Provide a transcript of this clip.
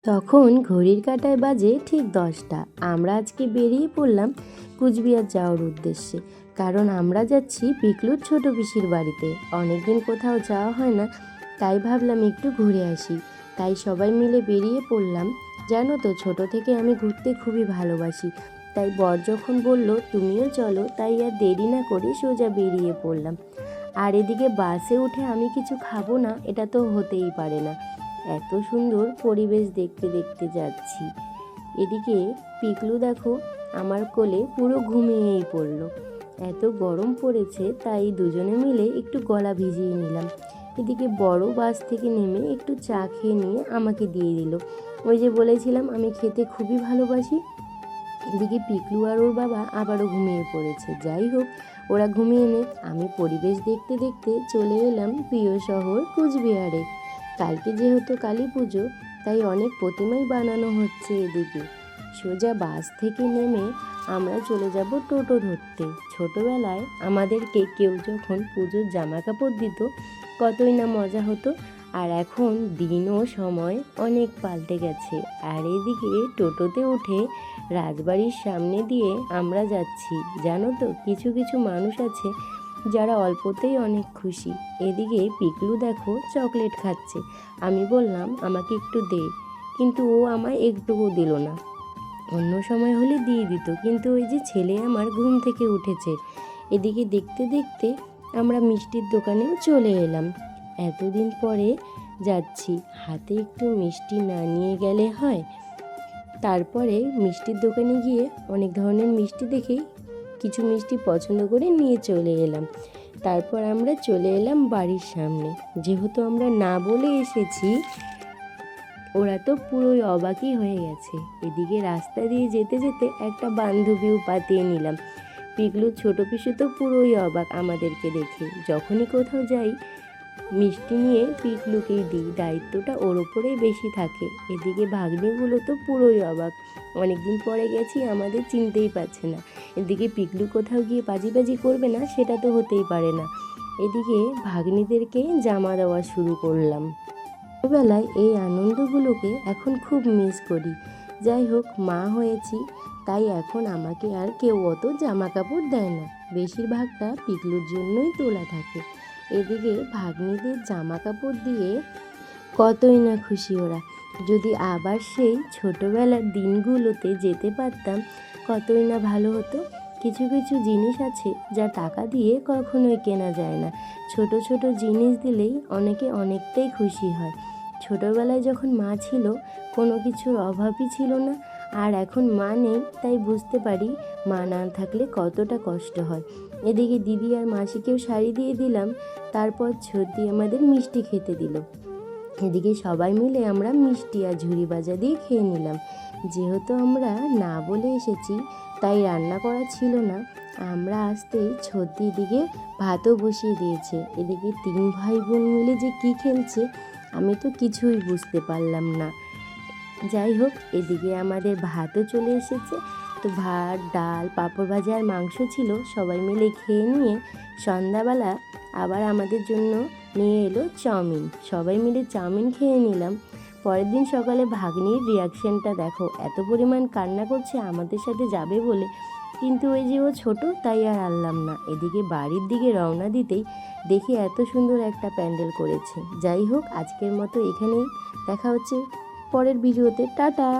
তখন ঘড়ির কাঁটায় বাজে ঠিক 10টা। আমরা আজকে বেরিয়ে পড়লাম কুচবিহার যাওয়ার উদ্দেশ্যে, কারণ আমরা যাচ্ছি পিকলুর ছোট পিসির বাড়িতে। অনেকদিন কোথাও যাওয়া হয় না, তাই ভাবলাম একটু ঘুরে আসি। তাই সবাই মিলে বেরিয়ে পড়লাম। জানো তো, ছোট থেকে আমি ঘুরতে খুবই ভালোবাসি। তাই বর যখন বলল তুমিও চলো, তাই আর দেরি না করে সোজা বেরিয়ে পড়লাম। আর এদিকে বাসে উঠে আমি কিছু খাবো না, এটা তো হতেই পারে না। এত সুন্দর পরিবেশ দেখতে দেখতে যাচ্ছি। এদিকে পিকলু দেখো আমার কোলে পুরো ঘুমিয়েই পড়লো। এত গরম পড়েছে, তাই দুজনে মিলে একটু গলা ভিজিয়ে নিলাম। এদিকে বড় বাস থেকে নেমে একটু চা খেয়ে নিয়ে আমাকে দিয়ে দিল। ওই যে বলেছিলাম আমি খেতে খুবই ভালোবাসি। এদিকে পিকলু আর ওর বাবা আবারও ঘুমিয়ে পড়েছে। যাই হোক, ওরা ঘুমিয়ে নে, আমি পরিবেশ দেখতে দেখতে চলে এলাম প্রিয় শহর কুচবিহারে। কালকে যেহেতু কালী পুজো, তাই অনেক প্রতিমাই বানানো হচ্ছে। এদিকে সোজা বাস থেকে নেমে আমরা চলে যাব টোটো ধরতে। ছোটোবেলায় আমাদেরকে কেউ যখন পুজোর জামা কাপড় দিত, কতই না মজা হতো। আর এখন দিন ও সময় অনেক পাল্টে গেছে। আর এদিকে টোটোতে উঠে রাজবাড়ির সামনে দিয়ে আমরা যাচ্ছি। জানো তো, কিছু কিছু মানুষ আছে যারা অল্পতেই অনেক খুশি। এদিকে পিকলু দেখো চকলেট খাচ্ছে। আমি বললাম আমাকে একটু দে, কিন্তু ও আমায় একটুও দিল না। অন্য সময় হলে দিয়ে দিত, কিন্তু ওই যে ছেলে আমার ঘুম থেকে উঠেছে। এদিকে দেখতে দেখতে আমরা মিষ্টির দোকানেও চলে এলাম। এতদিন পরে যাচ্ছি, হাতে একটু মিষ্টি না নিয়ে গেলে হয়। তারপরে মিষ্টির দোকানে গিয়ে অনেক ধরনের মিষ্টি দেখেই কিছু মিষ্টি পছন্দ করে নিয়ে চলে এলাম। তারপর আমরা চলে এলাম বাড়ির সামনে। যেহেতু আমরা না বলে এসেছি, ওরা তো পুরোই অবাকই হয়ে গেছে। এদিকে রাস্তা দিয়ে যেতে যেতে একটা বান্ধবীও পাতিয়ে নিলাম। পিকলুর ছোট পিসু তো পুরোই অবাক আমাদেরকে দেখে। যখনই কোথাও যাই মিষ্টি নিয়ে পিকলুকেই দিই, দায়িত্বটা ওর ওপরেই বেশি থাকে। এদিকে ভাগ্নিগুলো তো পুরোই অবাক, অনেকদিন পরে গেছি আমাদের চিনতেই পারছে না। এদিকে পিকলু কোথাও গিয়ে বাজি করবে না, সেটা তো হতেই পারে না। এদিকে ভাগ্নিদেরকে জামা দেওয়া শুরু করলাম। ছোটবেলায় এই আনন্দগুলোকে এখন খুব মিস করি। যাই হোক, মা হয়েছি, তাই এখন আমাকে আর কেউ অত জামা কাপড় দেয় না। বেশিরভাগটা পিকলুর জন্যই তোলা থাকে। এদিকে ভাগ্নিদের জামা কাপড় দিয়ে কতই না খুশি ওরা। যদি আবার সেই ছোটোবেলার দিনগুলোতে যেতে পারতাম, কতই না ভালো হতো। কিছু কিছু জিনিস আছে যা টাকা দিয়ে কখনোই কেনা যায় না। ছোট ছোট জিনিস দিলেই অনেকে অনেকটাই খুশি হয়। ছোটোবেলায় যখন মা ছিল, কোনো কিছুর অভাবই ছিল না। আর এখন মা নেই, তাই বুঝতে পারি মা না থাকলে কতটা কষ্ট হয়। এদিকে দিদি আর মাসিকেও শাড়ি দিয়ে দিলাম। তারপর ছোটি আমাদের মিষ্টি খেতে দিল। এদিকে সবাই মিলে আমরা মিষ্টি আর ঝুড়ি ভাজা দিয়ে খেয়ে নিলাম। যেহেতু আমরা না বলে এসেছি, তাই রান্না করা ছিল না। আমরা আসতেই ছোটি দিকে ভাতও বসিয়ে দিয়েছে। এদিকে 3 ভাই বোন মিলে যে কী খেলছে, আমি তো কিছুই বুঝতে পারলাম না। যাই হোক, এদিকে আমাদের ভাতও চলে এসেছে। তো ভাত, ডাল, পাঁপড় ভাজা আর মাংস ছিল। সবাই মিলে খেয়ে নিয়ে সন্ধ্যাবেলা আবার আমাদের জন্য নিয়ে এলো চাউমিন। সবাই মিলে চাউমিন খেয়ে নিলাম। পরের দিন সকালে ভাগ্নির রিয়াকশানটা দেখো, এত পরিমাণ কান্না করছে আমাদের সাথে যাবে বলে, কিন্তু ওই যে ও ছোট, তাই আর আনলাম না। এদিকে বাড়ির দিকে রওনা দিতেই দেখি এত সুন্দর একটা প্যান্ডেল করেছে। যাই হোক, আজকের মতো এখানেই, দেখা হচ্ছে পরের ভিডিওতে। টাটা।